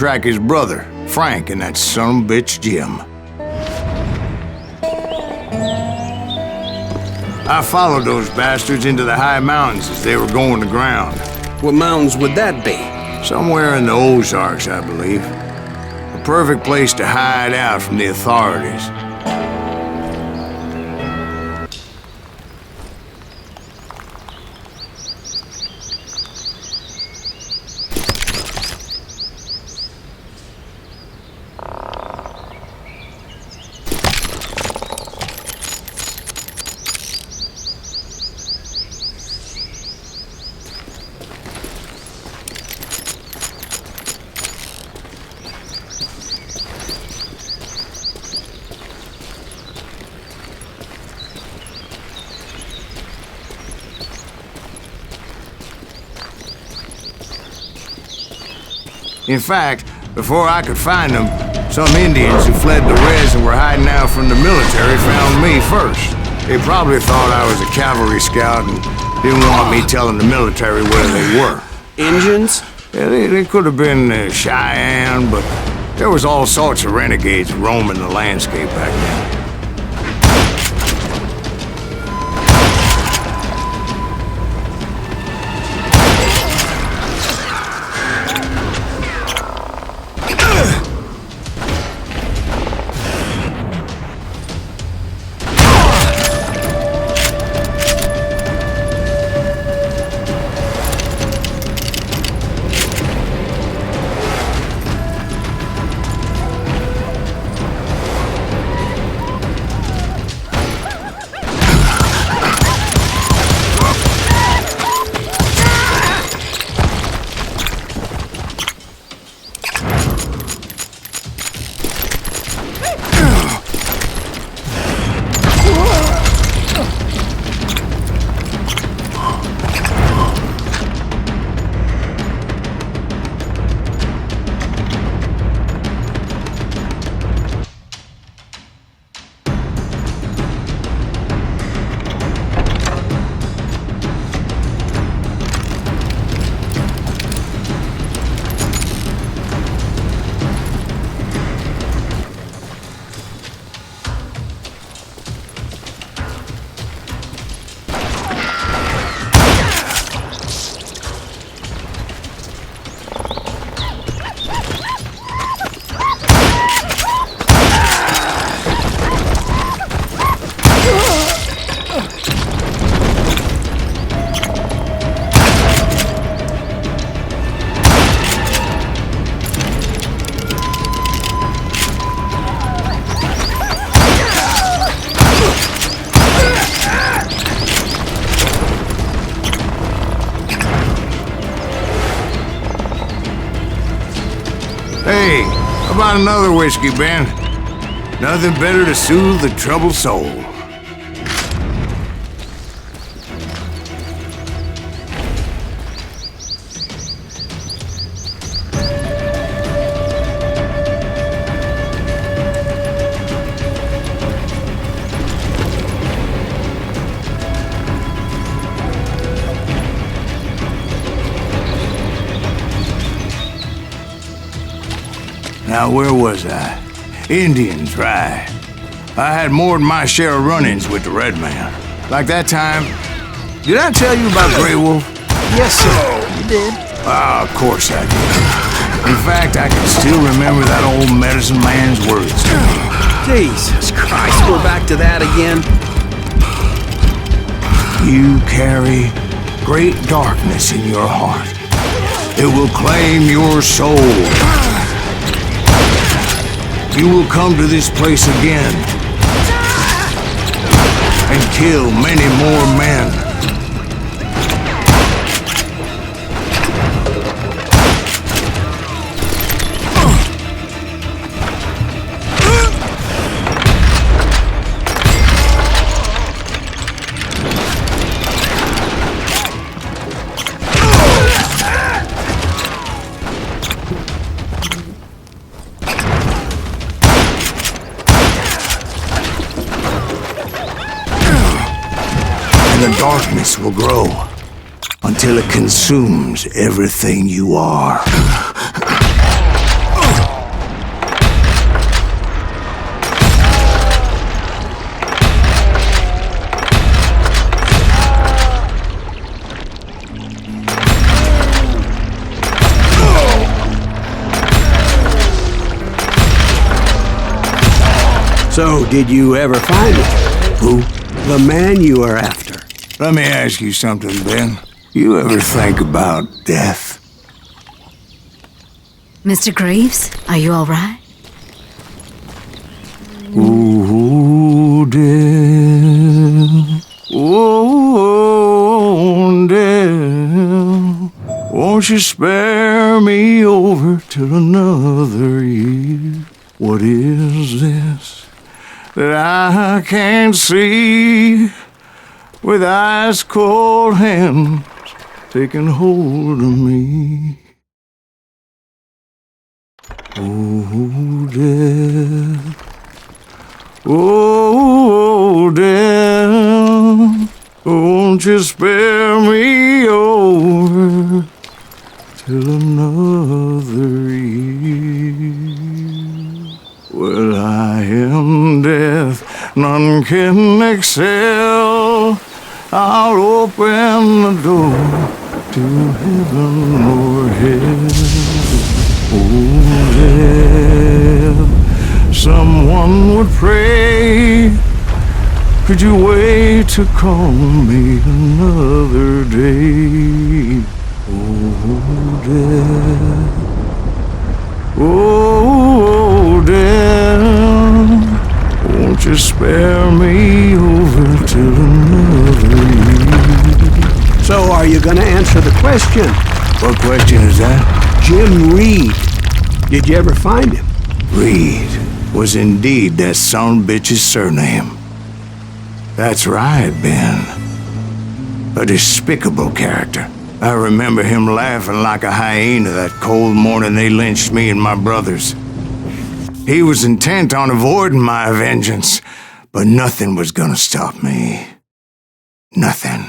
track his brother, Frank, and that son of a bitch, Jim. I followed those bastards into the high mountains as they were going to ground. What mountains would that be? Somewhere in the Ozarks, I believe. A perfect place to hide out from the authorities. In fact, before I could find them, some Indians who fled the res and were hiding out from the military found me first. They probably thought I was a cavalry scout and didn't want me telling the military where they were. Indians? Yeah, they could have been Cheyenne, but there was all sorts of renegades roaming the landscape back then. Hey, how about another whiskey, Ben? Nothing better to soothe the troubled soul. Now, where was I? Indians, right. I had more than my share of run-ins with the Red Man. Like that time... Did I tell you about Grey Wolf? Yes, sir. You did. Ah, of course I did. In fact, I can still remember that old medicine man's words to me. Jesus Christ, we're back to that again. You carry great darkness in your heart. It will claim your soul. You will come to this place again and kill many more men. The darkness will grow until it consumes everything you are. So, did you ever find him? Who? The man you are after. Let me ask you something, Ben. You ever think about death? Mr. Greaves, are you all right? Ooh, death. Oh, death. Won't you spare me over till another year? What is this that I can't see with ice cold hands taking hold of me? Oh, death. Oh, death. Won't you spare me over till another year? Well, I am death, none can excel. I'll open the door to heaven or hell. Oh, death, someone would pray. Could you wait to call me another day? Oh, death. Oh, death. Won't you spare me over till another year? So, are you gonna answer the question? What question is that? Jim Reed. Did you ever find him? Reed was indeed that son bitch's surname. That's right, Ben. A despicable character. I remember him laughing like a hyena that cold morning they lynched me and my brothers. He was intent on avoiding my vengeance, but nothing was gonna stop me. Nothing.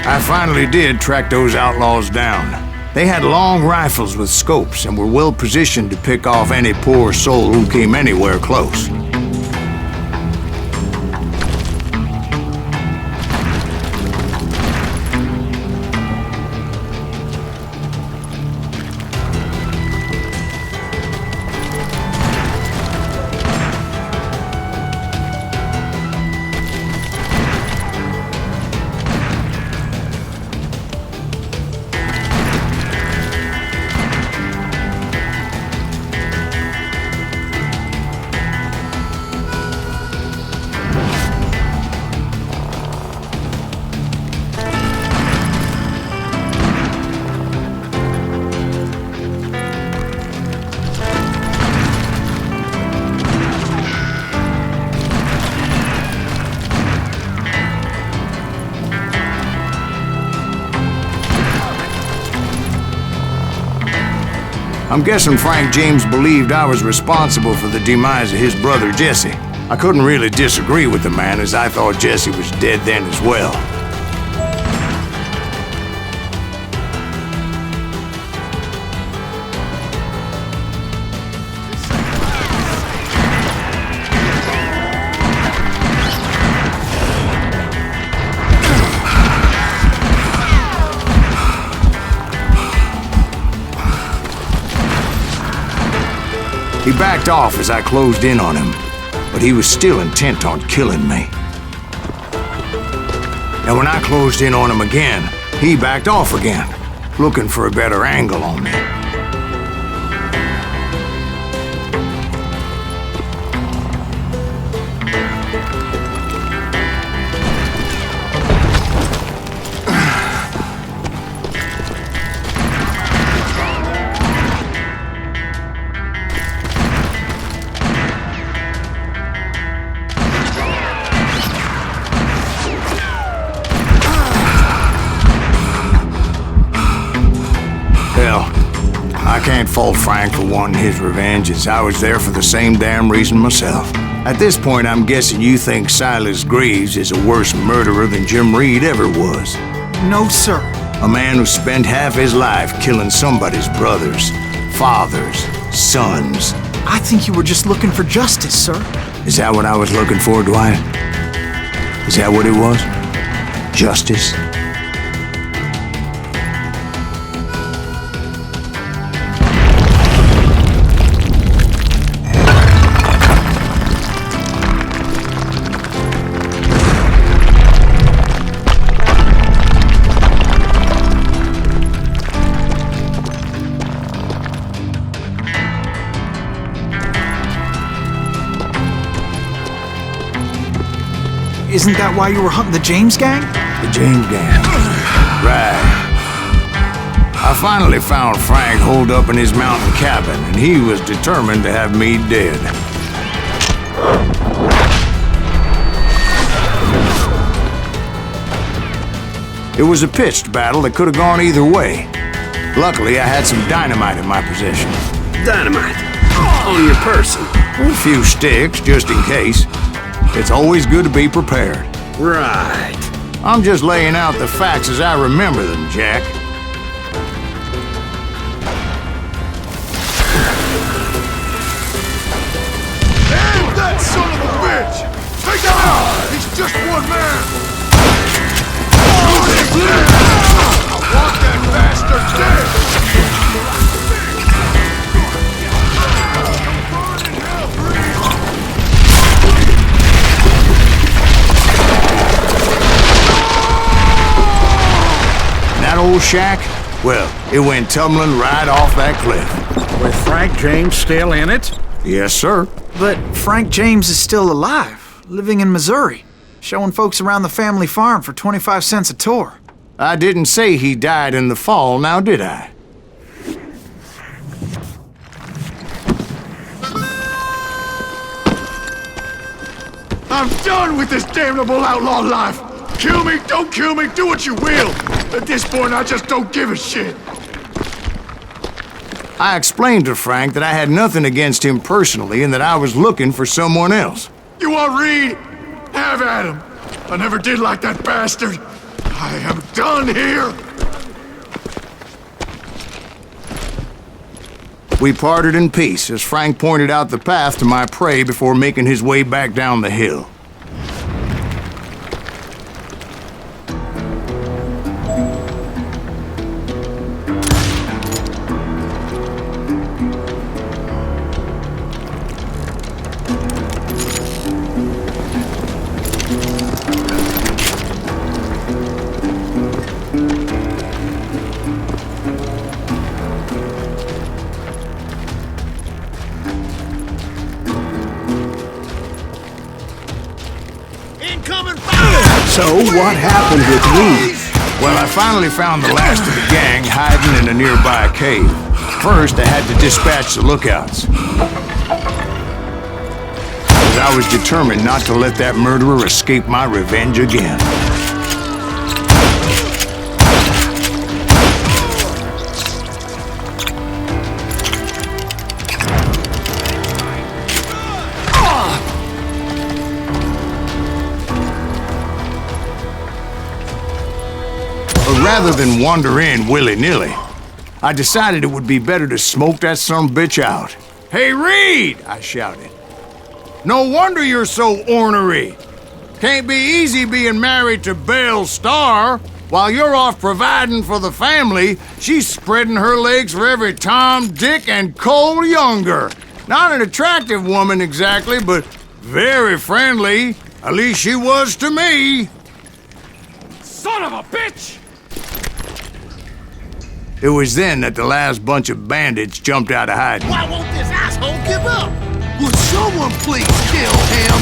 I finally did track those outlaws down. They had long rifles with scopes and were well positioned to pick off any poor soul who came anywhere close. I'm guessing Frank James believed I was responsible for the demise of his brother Jesse. I couldn't really disagree with the man, as I thought Jesse was dead then as well. He backed off as I closed in on him, but he was still intent on killing me. And when I closed in on him again, he backed off again, looking for a better angle on me. I can't fault Frank for wanting his revenge, as I was there for the same damn reason myself. At this point, I'm guessing you think Silas Greaves is a worse murderer than Jim Reed ever was. No, sir. A man who spent half his life killing somebody's brothers, fathers, sons. I think you were just looking for justice, sir. Is that what I was looking for, Dwight? Is that what it was? Justice? Isn't that why you were hunting the James gang? The James gang. Right. I finally found Frank holed up in his mountain cabin, and he was determined to have me dead. It was a pitched battle that could have gone either way. Luckily, I had some dynamite in my possession. Dynamite. On your person. A few sticks, just in case. It's always good to be prepared. Right. I'm just laying out the facts as I remember them, Jack. Damn that son of a bitch! Take him out! He's just one man! Shoot him dead! I want that bastard dead! That old shack? Well, it went tumbling right off that cliff. With Frank James still in it? Yes, sir. But Frank James is still alive, living in Missouri, showing folks around the family farm for 25 cents a tour. I didn't say he died in the fall, now did I? I'm done with this damnable outlaw life! Kill me, don't kill me, do what you will! At this point, I just don't give a shit! I explained to Frank that I had nothing against him personally and that I was looking for someone else. You want Reed? Have at him! I never did like that bastard! I am done here! We parted in peace as Frank pointed out the path to my prey before making his way back down the hill. So what happened with Reed? Well, I finally found the last of the gang hiding in a nearby cave. First, I had to dispatch the lookouts. But I was determined not to let that murderer escape my revenge again. But rather than wander in willy-nilly, I decided it would be better to smoke that sumbitch out. "Hey, Reed!" I shouted. "No wonder you're so ornery. Can't be easy being married to Belle Starr. While you're off providing for the family, she's spreading her legs for every Tom, Dick, and Cole Younger. Not an attractive woman exactly, but very friendly. At least she was to me." Son of a bitch! It was then that the last bunch of bandits jumped out of hiding. Why won't this asshole give up? Would someone please kill him?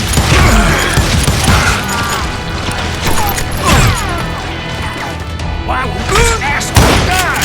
Why won't this asshole die?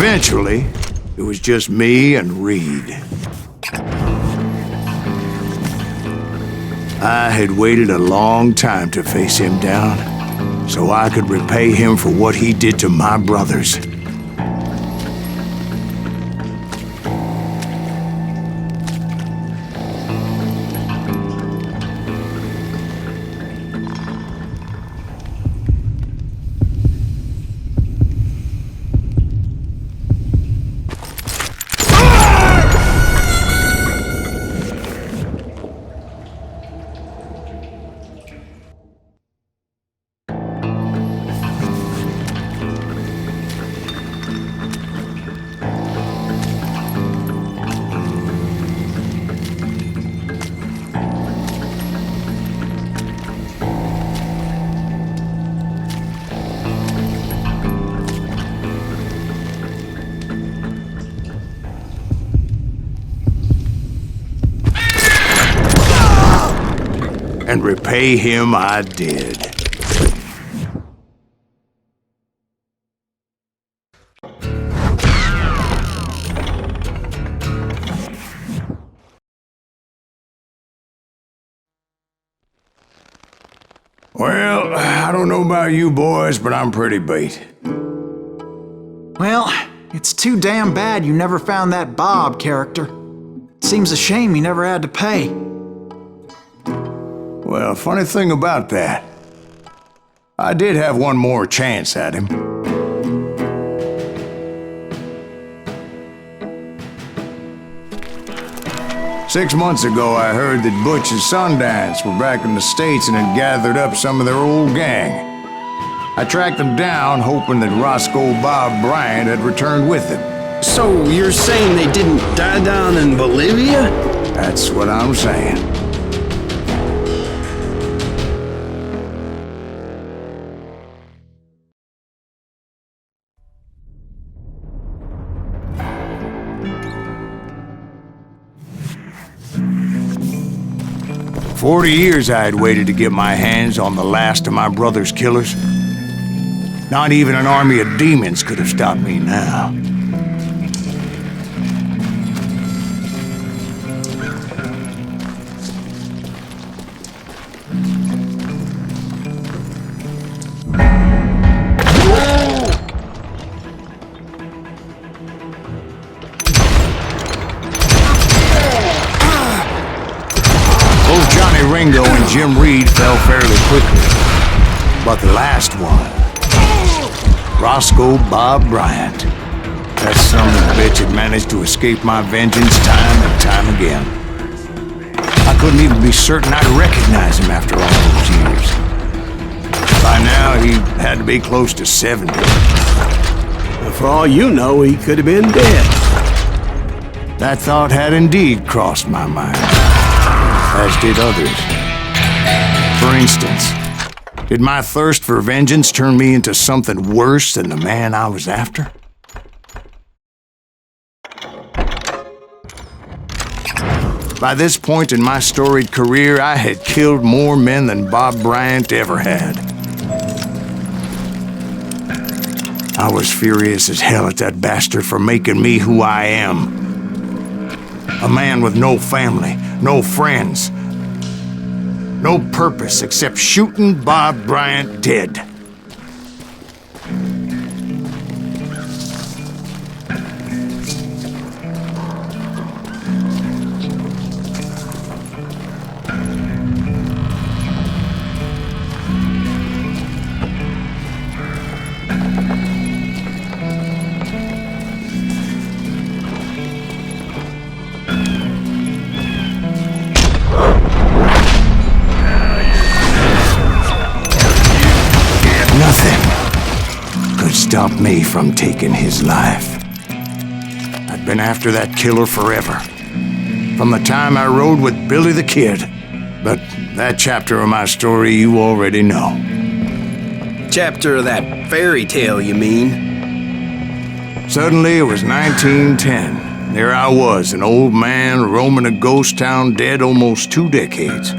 eventually, it was just me and Reed. I had waited a long time to face him down, so I could repay him for what he did to my brothers. And repay him I did. Well, I don't know about you boys, but I'm pretty beat. Well, it's too damn bad you never found that Bob character. Seems a shame he never had to pay. Well, funny thing about that, I did have one more chance at him. Six months ago, I heard that Butch and Sundance were back in the States and had gathered up some of their old gang. I tracked them down, hoping that Roscoe Bob Bryant had returned with them. So you're saying they didn't die down in Bolivia? That's what I'm saying. For 40 years I had waited to get my hands on the last of my brother's killers. Not even an army of demons could have stopped me now. Ringo and Jim Reed fell fairly quickly, but the last one, Roscoe Bob Bryant, that son of a bitch had managed to escape my vengeance time and time again. I couldn't even be certain I'd recognize him after all those years. By now, he had to be close to 70. For all you know, he could have been dead. That thought had indeed crossed my mind, as did others. For instance, did my thirst for vengeance turn me into something worse than the man I was after? By this point in my storied career, I had killed more men than Bob Bryant ever had. I was furious as hell at that bastard for making me who I am. A man with no family, no friends, no purpose except shooting Bob Bryant dead. Stop me from taking his life. I'd been after that killer forever, from the time I rode with Billy the Kid. But that chapter of my story you already know. Chapter of that fairy tale, you mean? Suddenly it was 1910. There I was, an old man roaming a ghost town dead almost 2 decades.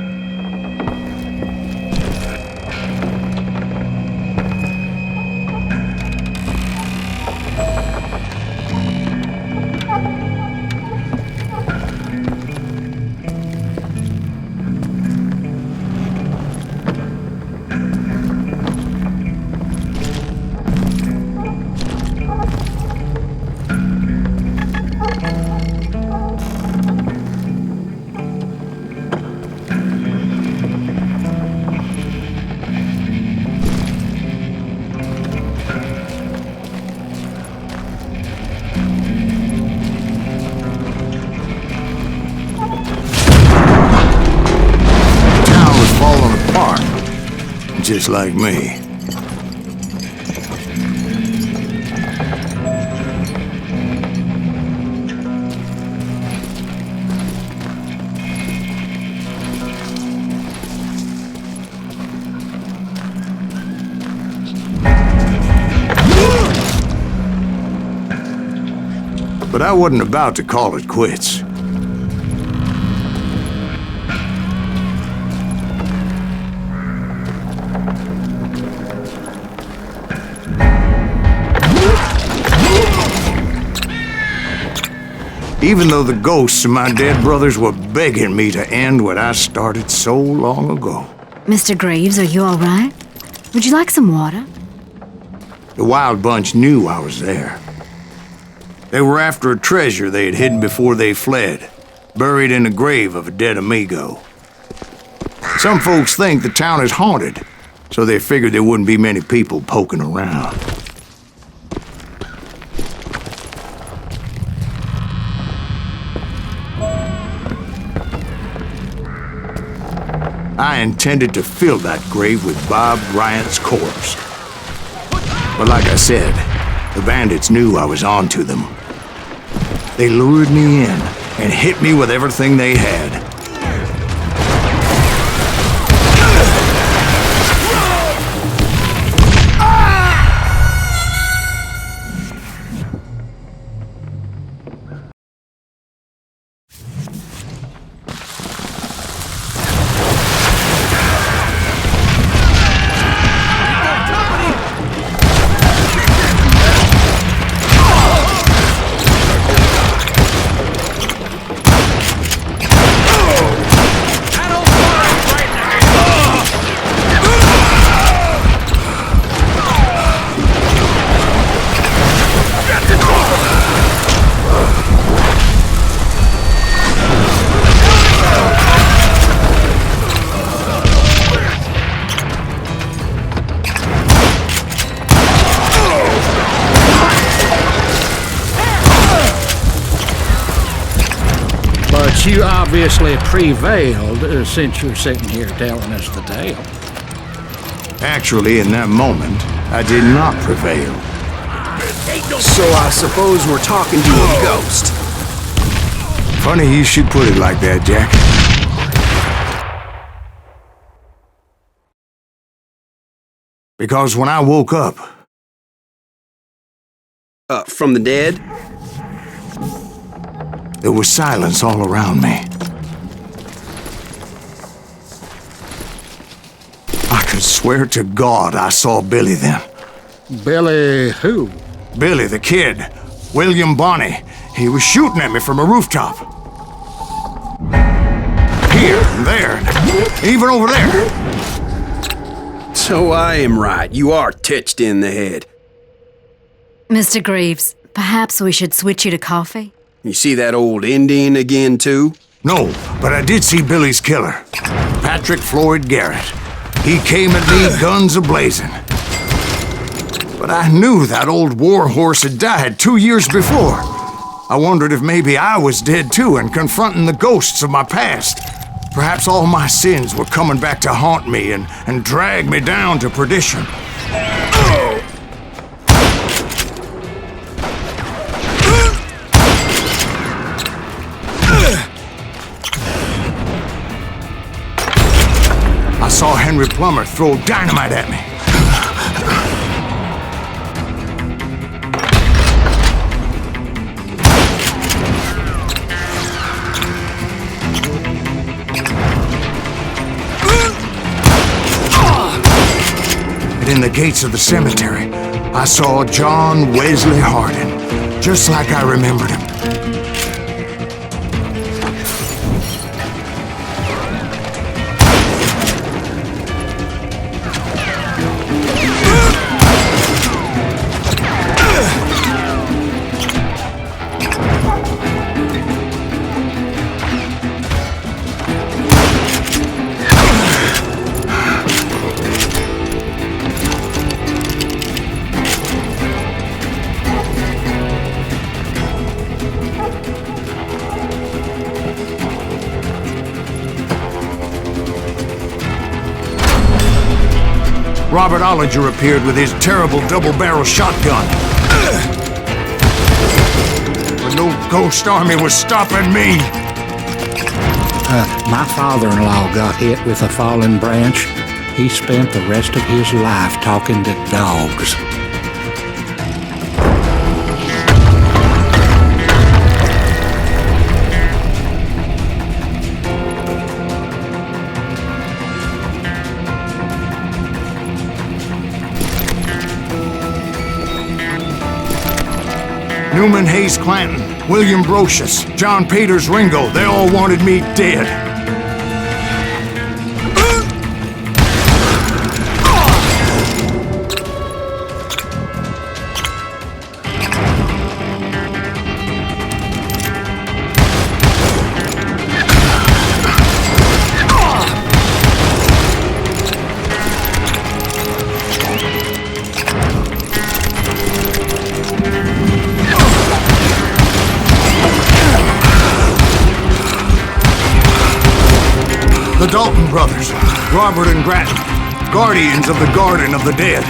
just like me. But I wasn't about to call it quits. Even though the ghosts of my dead brothers were begging me to end what I started so long ago. Mr. Graves, are you all right? Would you like some water? The Wild Bunch knew I was there. They were after a treasure they had hidden before they fled, buried in the grave of a dead amigo. Some folks think the town is haunted, so they figured there wouldn't be many people poking around. I intended to fill that grave with Bob Bryant's corpse. But like I said, the bandits knew I was on to them. They lured me in and hit me with everything they had. You obviously prevailed since you're sitting here telling us the tale. Actually, in that moment, I did not prevail. So I suppose we're talking to a ghost. Funny you should put it like that, Jack. Because when I woke up... From the dead? There was silence all around me. I could swear to God I saw Billy then. Billy who? Billy, the kid. William Bonney. He was shooting at me from a rooftop. Here and there, and even over there. So I am right. You are touched in the head. Mr. Graves, perhaps we should switch you to coffee? You see that old Indian again, too? No, but I did see Billy's killer. Patrick Floyd Garrett. He came at me guns a-blazing. But I knew that old war horse had died 2 years before. I wondered if maybe I was dead too and confronting the ghosts of my past. Perhaps all my sins were coming back to haunt me and drag me down to perdition. I saw Henry Plummer throw dynamite at me. And in the gates of the cemetery, I saw John Wesley Hardin, just like I remembered him. Robert Ollinger appeared with his terrible double-barrel shotgun. But no ghost army was stopping me. My father-in-law got hit with a fallen branch. He spent the rest of his life talking to dogs. Newman Hayes Clanton, William Brocious, John Peters Ringo, they all wanted me dead. The Dalton brothers, Robert and Grattan, guardians of the Garden of the Dead.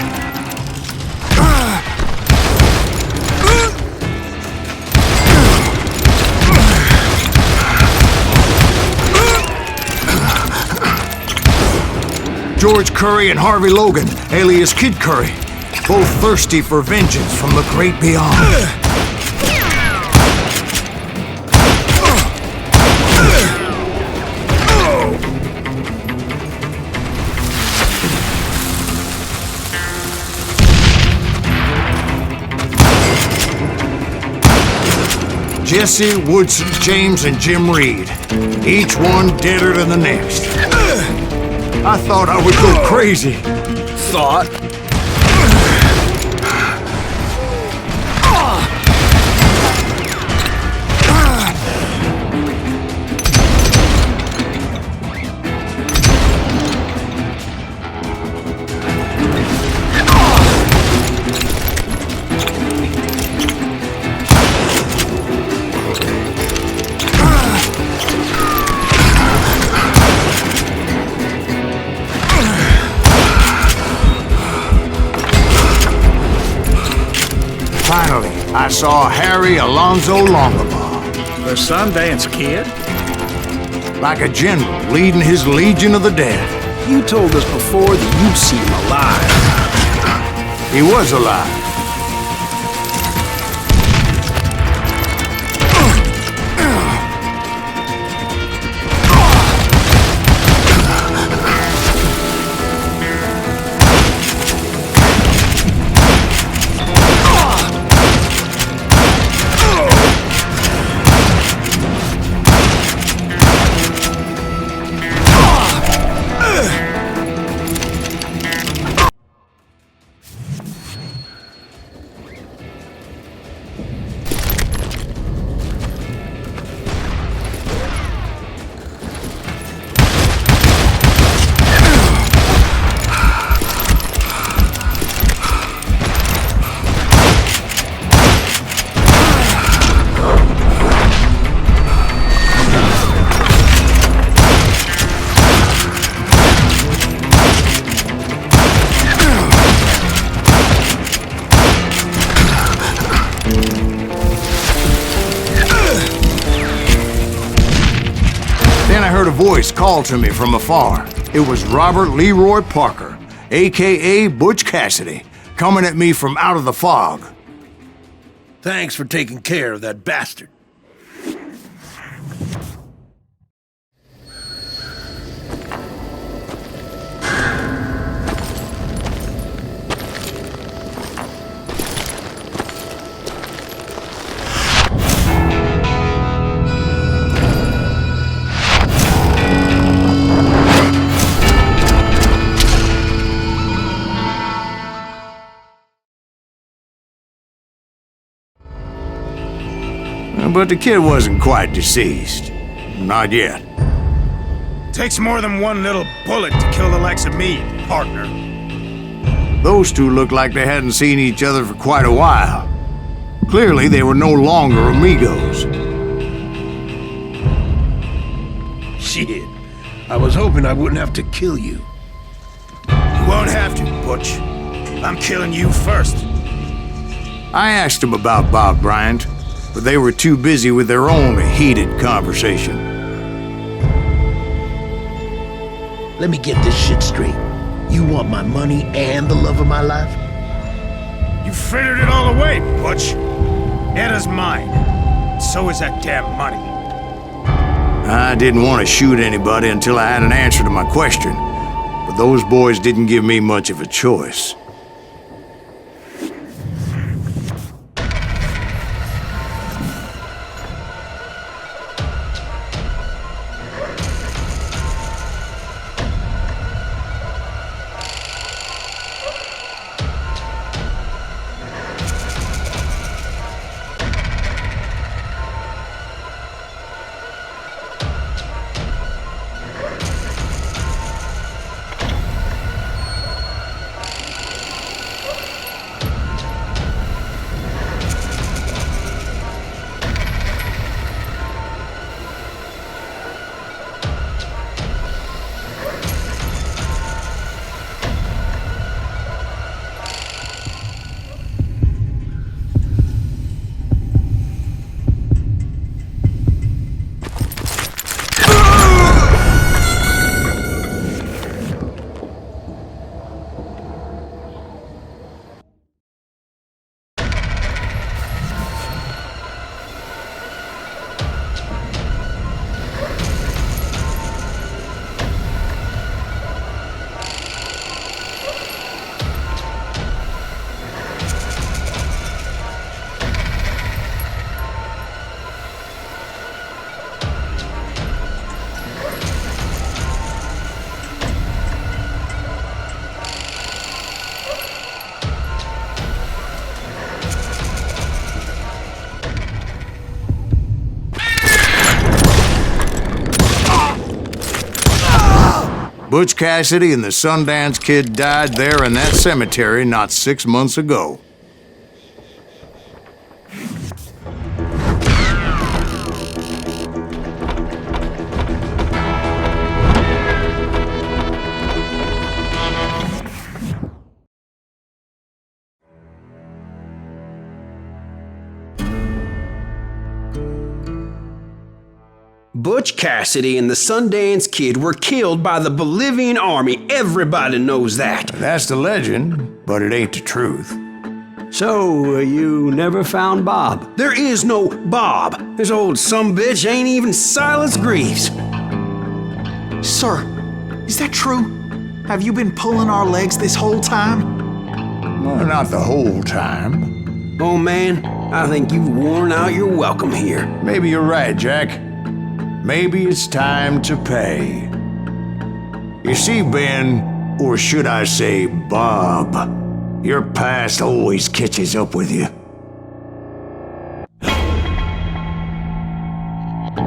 George Curry and Harvey Logan, alias Kid Curry, both thirsty for vengeance from the great beyond. Jesse, Woodson, James, and Jim Reed. Each one deader than the next. I thought I would go crazy. Thought? Finally, I saw Harry Alonzo Longabaugh. The Sundance Kid? Like a general leading his legion of the dead. You told us before that you'd seen him alive. He was alive. Then I heard a voice call to me from afar. It was Robert Leroy Parker, a.k.a. Butch Cassidy, coming at me from out of the fog. Thanks for taking care of that bastard. But the kid wasn't quite deceased. Not yet. Takes more than one little bullet to kill the likes of me, partner. Those two looked like they hadn't seen each other for quite a while. Clearly, they were no longer amigos. Shit. I was hoping I wouldn't have to kill you. You won't have to. Butch. I'm killing you first. I asked them about Bob Bryant, but they were too busy with their own heated conversation. Let me get this shit straight. You want my money and the love of my life? You frittered it all away, Butch. Etta's mine. So is that damn money. I didn't want to shoot anybody until I had an answer to my question, but those boys didn't give me much of a choice. Butch Cassidy and the Sundance Kid died there in that cemetery not 6 months ago. Butch Cassidy and the Sundance Kid were killed by the Bolivian army. Everybody knows that. That's the legend, but it ain't the truth. So, you never found Bob? There is no Bob. This old sumbitch ain't even Silas Greaves. Sir, is that true? Have you been pulling our legs this whole time? Well, not the whole time. Oh man, I think you've worn out your welcome here. Maybe you're right, Jack. Maybe it's time to pay. You see, Ben, or should I say Bob, your past always catches up with you.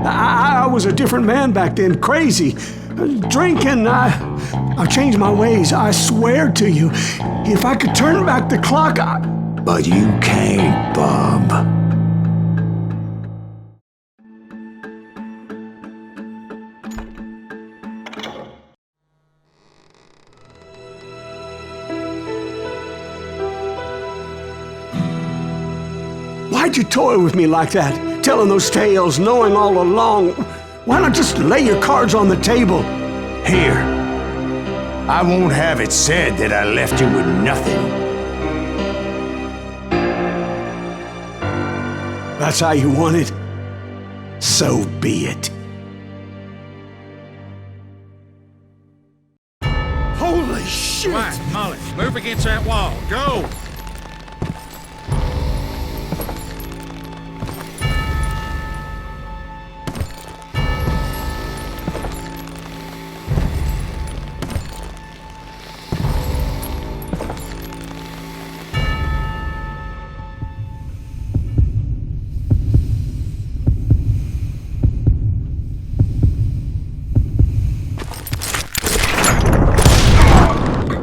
I was a different man back then, crazy. Drinking, I changed my ways, I swear to you. If I could turn back the clock, But you can't, Bob. Why'd you toy with me like that? Telling those tales, knowing all along. Why not just lay your cards on the table? Here. I won't have it said that I left you with nothing. That's how you want it? So be it. Holy shit! Right, Molly, move against that wall. Go!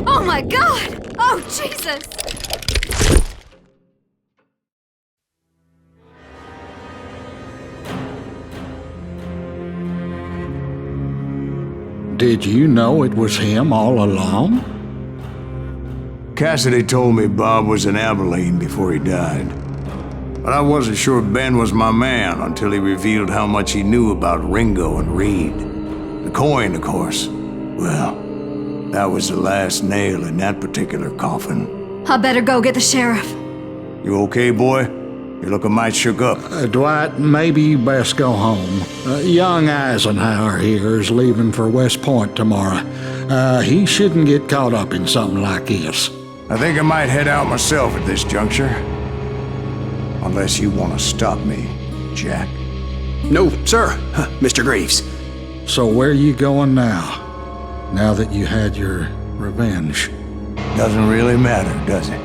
Oh my God! Oh, Jesus! Did you know it was him all along? Cassidy told me Bob was in Abilene before he died. But I wasn't sure Ben was my man until he revealed how much he knew about Ringo and Reed. The coin, of course. Well, that was the last nail in that particular coffin. I better go get the sheriff. You okay, boy? You're looking mighty shook up. Dwight, maybe you best go home. Young Eisenhower here is leaving for West Point tomorrow. He shouldn't get caught up in something like this. I think I might head out myself at this juncture. Unless you want to stop me, Jack. No, sir, Mr. Graves. So where you going now? Now that you had your revenge? Doesn't really matter, does it?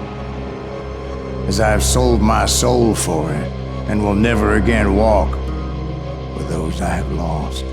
As I've sold my soul for it, and will never again walk with those I have lost.